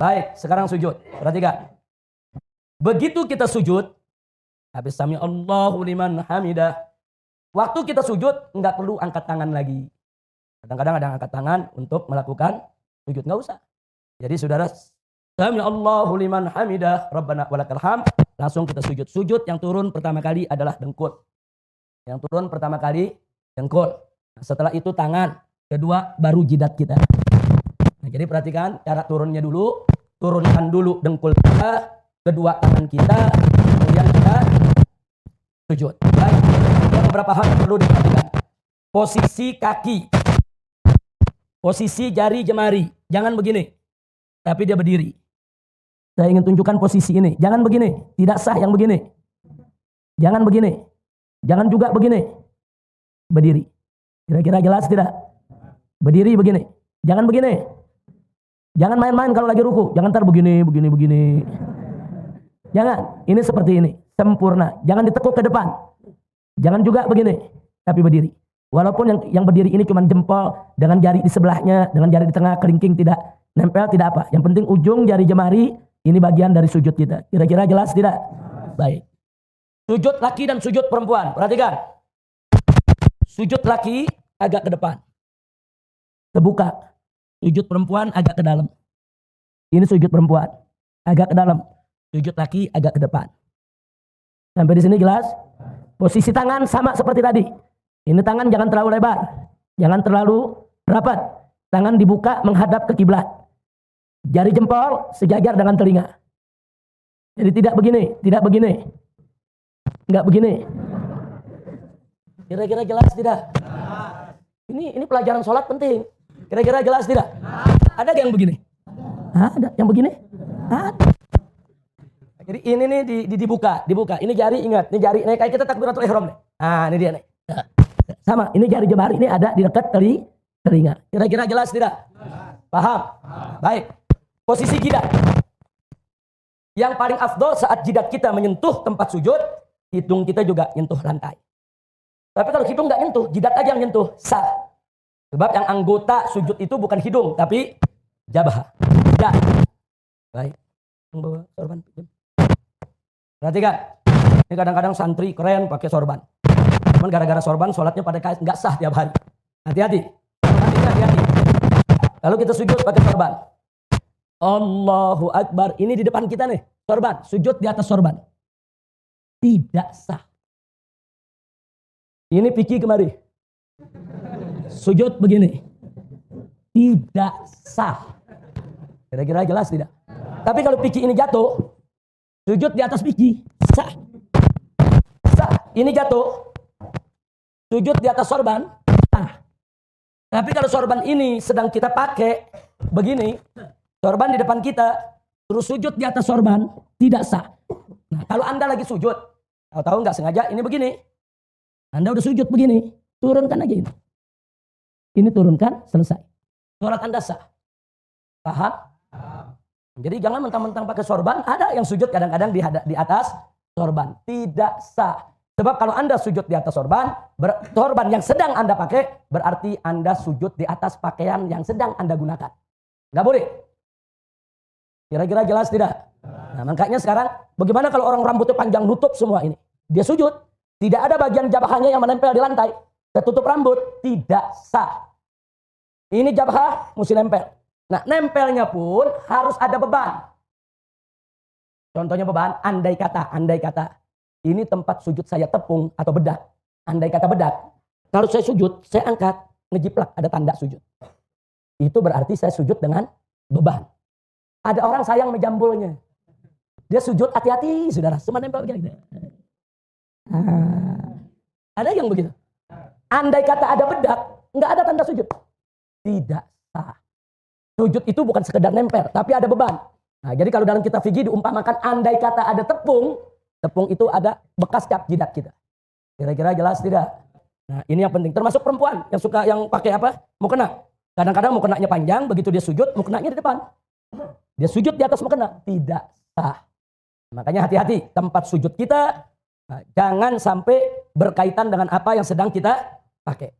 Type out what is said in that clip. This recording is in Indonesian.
Baik, sekarang sujud. Perhatikan. Begitu kita sujud, habis sami Allahu liman hamidah. Waktu kita sujud, nggak perlu angkat tangan lagi. Kadang-kadang ada angkat tangan untuk melakukan sujud. Nggak usah. Jadi saudara, sami Allahu liman hamidah, Rabbana walakal hamd. Langsung kita sujud. Sujud yang turun pertama kali adalah dengkul. Yang turun pertama kali dengkul. Nah, setelah itu tangan. Kedua baru jidat kita. Nah, jadi perhatikan cara turunnya dulu. Turunkan dulu dengkul kita. Kedua tangan kita. Kemudian kita sujud. Baik. Ada beberapa hal yang perlu diperhatikan. Posisi kaki. Posisi jari jemari. Jangan begini. Tapi dia berdiri. Saya ingin tunjukkan posisi ini. Jangan begini. Tidak sah yang begini. Jangan begini. Jangan juga begini. Berdiri. Kira-kira jelas tidak? Berdiri begini. Jangan begini. Jangan main-main kalau lagi ruku. Jangan ntar begini. Jangan. Ini seperti ini. Sempurna. Jangan ditekuk ke depan. Jangan juga begini. Tapi berdiri. Walaupun yang berdiri ini cuma jempol. Dengan jari di sebelahnya. Dengan jari di tengah. Kelingking tidak nempel. Tidak apa. Yang penting ujung jari jemari. Ini bagian dari sujud kita. Kira-kira jelas tidak? Baik. Sujud laki dan sujud perempuan. Perhatikan. Sujud laki agak ke depan. Terbuka. Sujud perempuan agak ke dalam. Ini sujud perempuan. Agak ke dalam. Sujud laki agak ke depan. Sampai di sini jelas? Posisi tangan sama seperti tadi. Ini tangan jangan terlalu lebar. Jangan terlalu rapat. Tangan dibuka menghadap ke kiblat. Jari jempol sejajar dengan telinga. Jadi tidak begini. Tidak begini. Enggak begini. Kira-kira jelas tidak? Ini pelajaran sholat penting. Kira-kira jelas tidak? Ada yang begini? Ada yang begini? Ada. Jadi ini nih dibuka. Ini jari, ingat, ini jari. Nih kayak kita takbiratul ihram nih. Nah, ini dia nih. Sama, ini jari jemari ini ada di dekat telinga. Kira-kira jelas tidak? Paham? Baik. Posisi jidat. Yang paling afdol saat jidat kita menyentuh tempat sujud, hidung kita juga nyentuh lantai. Tapi kalau hidung nggak nyentuh, jidat aja yang nyentuh, sah. Sebab yang anggota sujud itu bukan hidung, tapi jabah. Jidat. Baik. Membawa sorban. Perhatikan. Ini kadang-kadang santri keren pakai sorban. Cuman gara-gara sorban sholatnya pada nggak sah tiap hari. Hati-hati. Hati-hati. Lalu kita sujud pakai sorban. Allahu Akbar. Ini di depan kita nih. Sorban. Sujud di atas sorban. Tidak sah. Ini piki kemari. Sujud begini. Tidak sah. Kira-kira jelas tidak? Tapi kalau piki ini jatuh. Sujud di atas piki. Sah. Sah. Ini jatuh. Sujud di atas sorban. Sah. Tapi kalau sorban ini sedang kita pakai. Begini. Sorban di depan kita. Terus sujud di atas sorban. Tidak sah. Nah, kalau Anda lagi sujud. Tahu-tahu nggak sengaja ini begini. Anda udah sujud begini. Turunkan aja ini. Ini turunkan. Selesai. Sholat Anda sah. Paham? Jadi jangan mentang-mentang pakai sorban. Ada yang sujud kadang-kadang di atas sorban. Tidak sah. Sebab kalau Anda sujud di atas sorban. Sorban yang sedang Anda pakai. Berarti Anda sujud di atas pakaian yang sedang Anda gunakan. Nggak boleh. Kira-kira jelas tidak? Nah, makanya sekarang bagaimana kalau orang rambutnya panjang nutup semua ini? Dia sujud, tidak ada bagian jabahnya yang menempel di lantai. Tertutup rambut, tidak sah. Ini jabah mesti nempel. Nah, nempelnya pun harus ada beban. Contohnya beban, andai kata. Ini tempat sujud saya tepung atau bedak. Andai kata bedak. Kalau saya sujud, saya angkat, ngejiplak, ada tanda sujud. Itu berarti saya sujud dengan beban. Ada orang sayang menjambulnya. Dia sujud hati-hati, saudara. Cuma nempel begini. Ada yang begitu. Andai kata ada bedak, nggak ada tanda sujud. Tidak sah. Sujud itu bukan sekedar nempel, tapi ada beban. Nah, jadi kalau dalam kitab fikih diumpamakan andai kata ada tepung itu ada bekas cap jidat kita. Kira-kira jelas tidak? Nah, ini yang penting. Termasuk perempuan yang suka yang pakai apa? Mukena. Kadang-kadang mukenanya panjang, begitu dia sujud, mukenanya di depan. Dia sujud di atas mukena, tidak sah. Makanya hati-hati tempat sujud kita. Nah, jangan sampai berkaitan dengan apa yang sedang kita pakai.